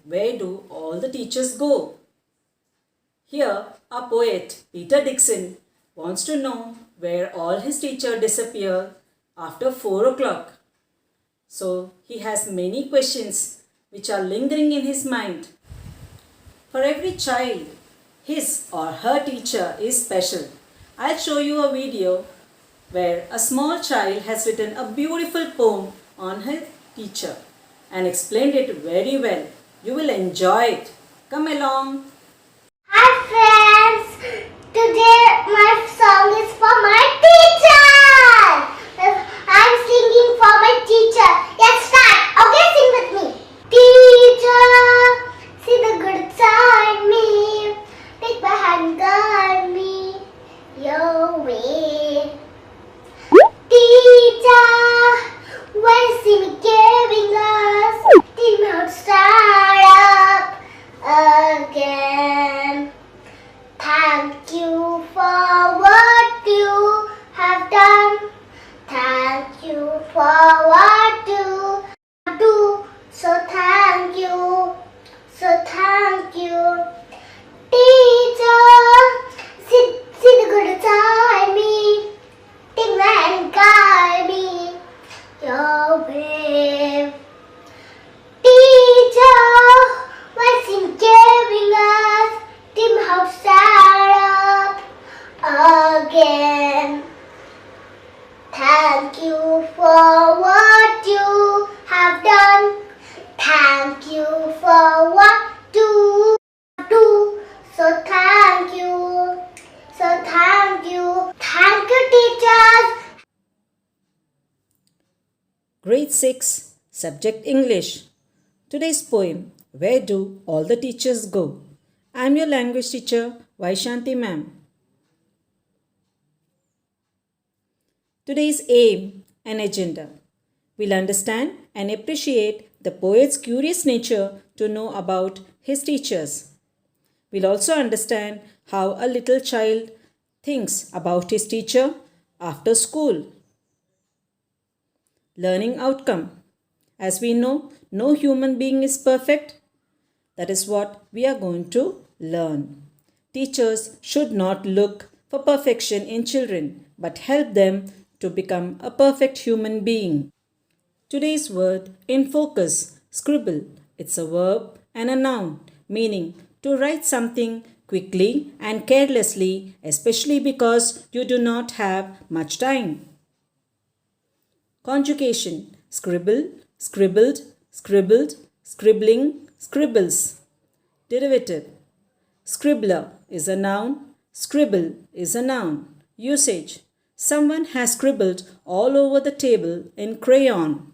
where do all the teachers go? Here, our poet Peter Dixon wants to know where all his teachers disappear after 4 o'clock. So, he has many questions which are lingering in his mind. For every child, his or her teacher is special. I'll show you a video where a small child has written a beautiful poem on her teacher and explained it very well. You will enjoy it. Come along. Hi friends! Today my song is for my teacher! I'm singing for my teacher. Let's start. Okay, sing with me. Teacher, see the good side me. Take my hand, guide me your way. Teacher, when you see me giving us, team out start up again. Thank you for what you have done. Thank you for what you do. So thank you. So thank you. Teacher, see the good side me. Take my hand, guide me your way. Teacher, what's in giving us? Team house start up again. Thank you for what you have done. Thank you for what you do. So thank you. So thank you. Thank you, teachers. Grade 6, Subject English. Today's poem, Where Do All the Teachers Go? I am your language teacher, Vaishanti ma'am. Today's aim and agenda. We'll understand and appreciate the poet's curious nature to know about his teachers. We'll also understand how a little child thinks about his teacher after school. Learning outcome. As we know, no human being is perfect. That is what we are going to learn. Teachers should not look for perfection in children, but help them to become a perfect human being. Today's word in focus, scribble. It's a verb and a noun, meaning to write something quickly and carelessly, especially because you do not have much time. Conjugation, scribble, scribbled, scribbled, scribbling, scribbles. Derivative, scribbler is a noun, scribble is a noun. Usage, someone has scribbled all over the table in crayon.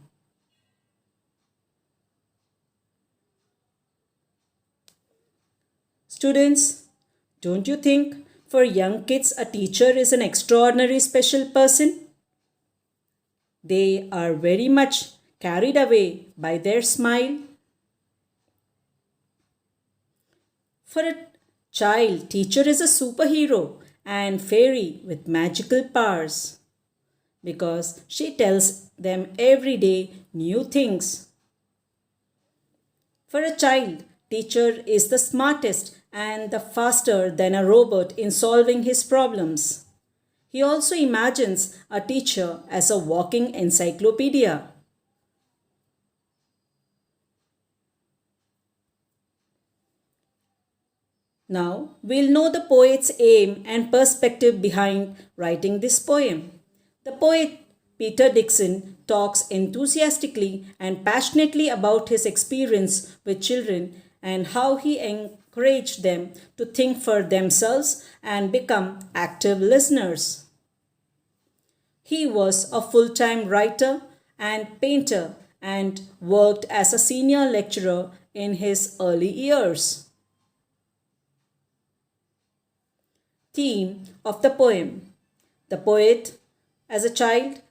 Students, don't you think for young kids a teacher is an extraordinary special person? They are very much carried away by their smile. For a child, teacher is a superhero and fairy with magical powers because she tells them every day new things. For a child, teacher is the smartest and the faster than a robot in solving his problems. He also imagines a teacher as a walking encyclopedia. Now we'll know the poet's aim and perspective behind writing this poem. The poet Peter Dixon talks enthusiastically and passionately about his experience with children and how he encouraged them to think for themselves and become active listeners. He was a full-time writer and painter and worked as a senior lecturer in his early years. Theme of the poem. The poet, as a child,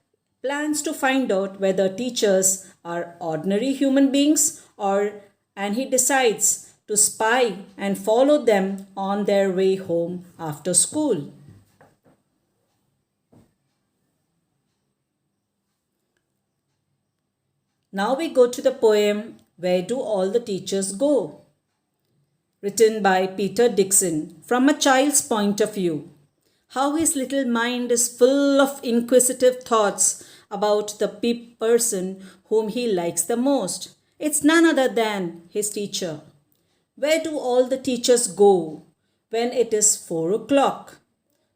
plans to find out whether teachers are ordinary human beings and he decides to spy and follow them on their way home after school. Now we go to the poem Where Do All the Teachers Go? Written by Peter Dixon from a child's point of view. How his little mind is full of inquisitive thoughts about the person whom he likes the most. It's none other than his teacher. Where do all the teachers go when it is 4 o'clock?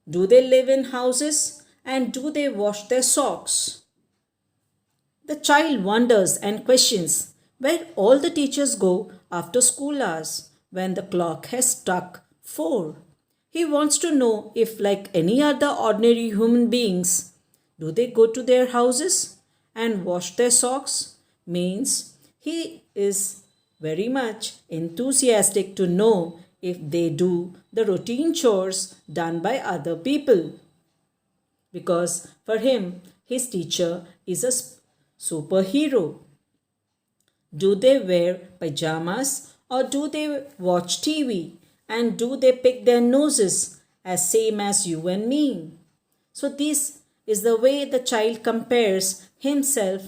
Do they live in houses and do they wash their socks? The child wonders and questions where all the teachers go after school hours when the clock has struck 4. He wants to know if, like any other ordinary human beings, do they go to their houses and wash their socks? Means he is very much enthusiastic to know if they do the routine chores done by other people. Because for him, his teacher is a superhero. Do they wear pajamas or do they watch TV? And do they pick their noses as same as you and me? So this is the way the child compares himself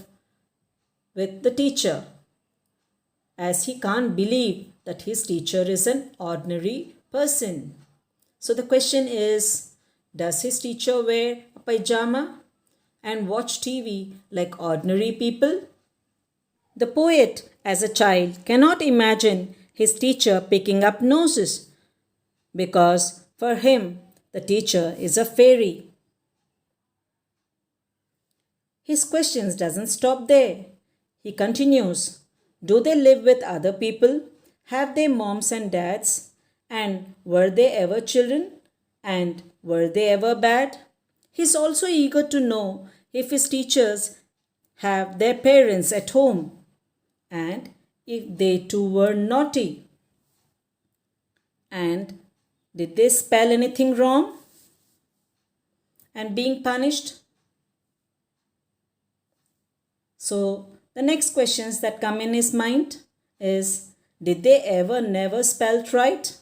with the teacher, as he can't believe that his teacher is an ordinary person. So the question is, does his teacher wear a pajama and watch TV like ordinary people? The poet, as a child, cannot imagine his teacher picking up noses because for him the teacher is a fairy. His questions doesn't stop there. He continues, do they live with other people? Have they moms and dads? And were they ever children? And were they ever bad? He's also eager to know if his teachers have their parents at home and if they too were naughty. And did they spell anything wrong and being punished? So the next questions that come in his mind is, did they ever never spelled right?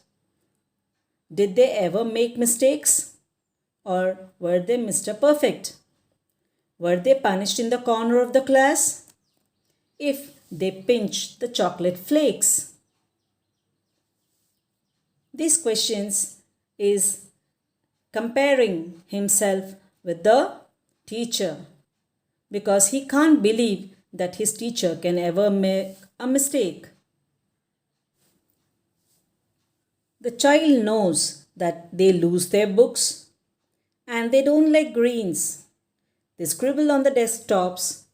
Did they ever make mistakes? Or were they Mr. Perfect? Were they punished in the corner of the class if they pinched the chocolate flakes? These questions is comparing himself with the teacher because he can't believe that his teacher can ever make a mistake. The child knows that they lose their books and they don't like greens. They scribble on the desktops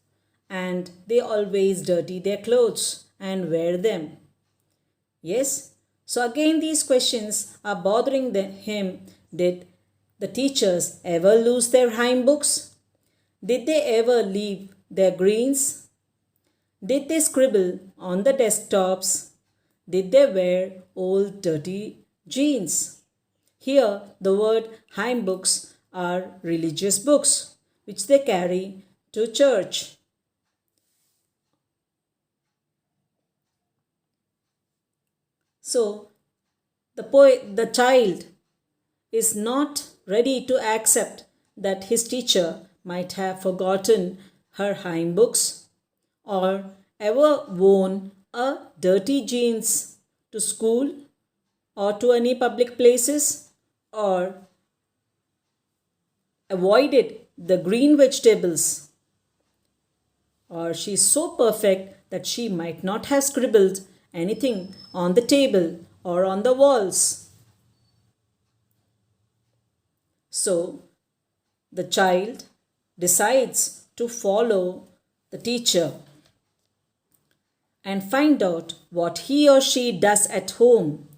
and they always dirty their clothes and wear them. Yes, so again these questions are bothering him. Did the teachers ever lose their hymn books? Did they ever leave their greens? Did they scribble on the desktops? Did they wear old dirty jeans? Here the word hymn books are religious books which they carry to church. So the child is not ready to accept that his teacher might have forgotten her hymn books or ever worn a dirty jeans to school or to any public places or avoided the green vegetables, or she is so perfect that she might not have scribbled anything on the table or on the walls. So the child decides to follow the teacher and find out what he or she does at home.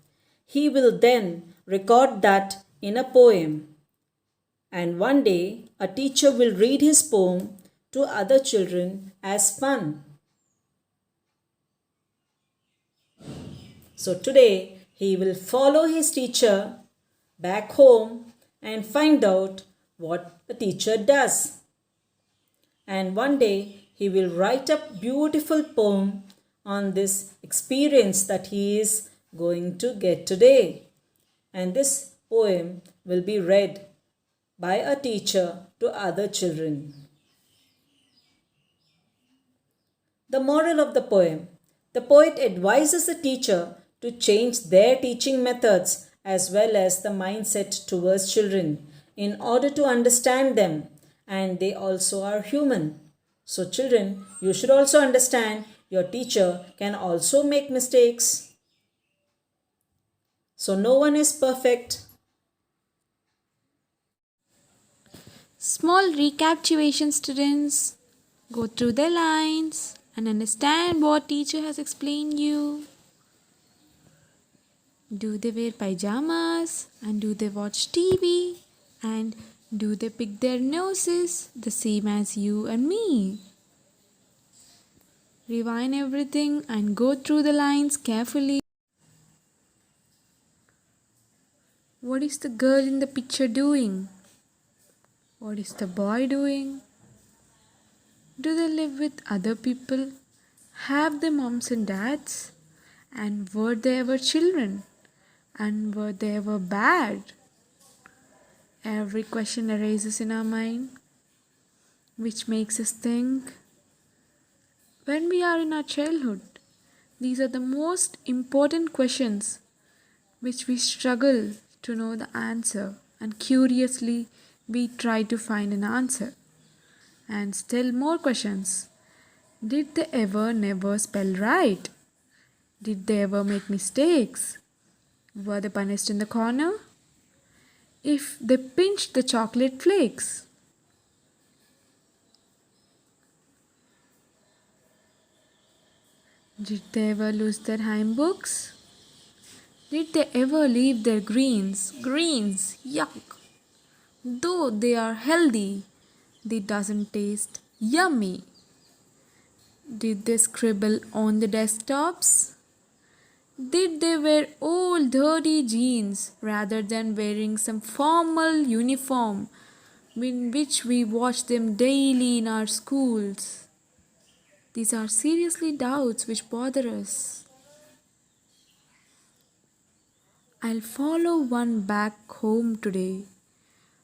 He will then record that in a poem. And one day a teacher will read his poem to other children as fun. So today he will follow his teacher back home and find out what the teacher does. And one day he will write a beautiful poem on this experience that he is going to get today. And this poem will be read by a teacher to other children. The moral of the poem: The poet advises the teacher to change their teaching methods as well as the mindset towards children in order to understand them, and they also are human. So, children, you should also understand your teacher can also make mistakes. So, no one is perfect. Small recapitulation, students. Go through the lines and understand what teacher has explained you. Do they wear pajamas and do they watch TV and do they pick their noses the same as you and me? Rewind everything and go through the lines carefully. What is the girl in the picture doing? What is the boy doing? Do they live with other people? Have they moms and dads? And were they ever children? And were they ever bad? Every question arises in our mind, which makes us think. When we are in our childhood, these are the most important questions which we struggle to know the answer, and curiously we try to find an answer. And still more questions. Did they ever never spell right? Did they ever make mistakes? Were they punished in the corner? If they pinched the chocolate flakes? Did they ever lose their hymn books? Did they ever leave their greens? Greens, yuck! Though they are healthy, they doesn't taste yummy. Did they scribble on the desktops? Did they wear old dirty jeans rather than wearing some formal uniform in which we watch them daily in our schools? These are seriously doubts which bother us. I'll follow one back home today.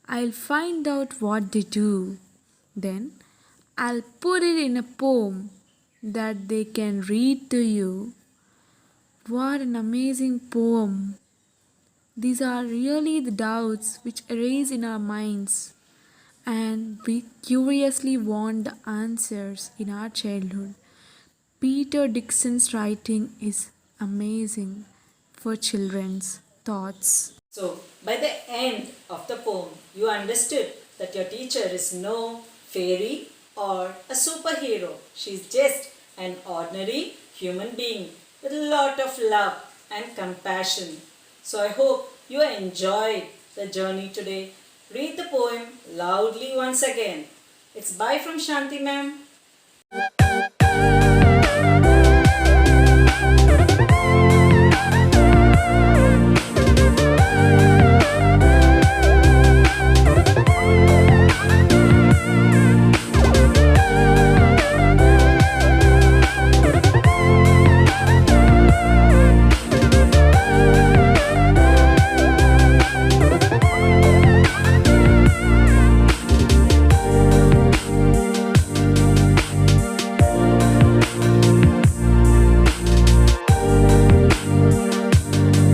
I'll find out what they do. Then I'll put it in a poem that they can read to you. What an amazing poem! These are really the doubts which arise in our minds, and we curiously want the answers in our childhood. Peter Dixon's writing is amazing for children's thoughts. So, by the end of the poem, you understood that your teacher is no fairy or a superhero. She's just an ordinary human being with a lot of love and compassion. So, I hope you enjoyed the journey today. Read the poem loudly once again. It's bye from Shanti ma'am.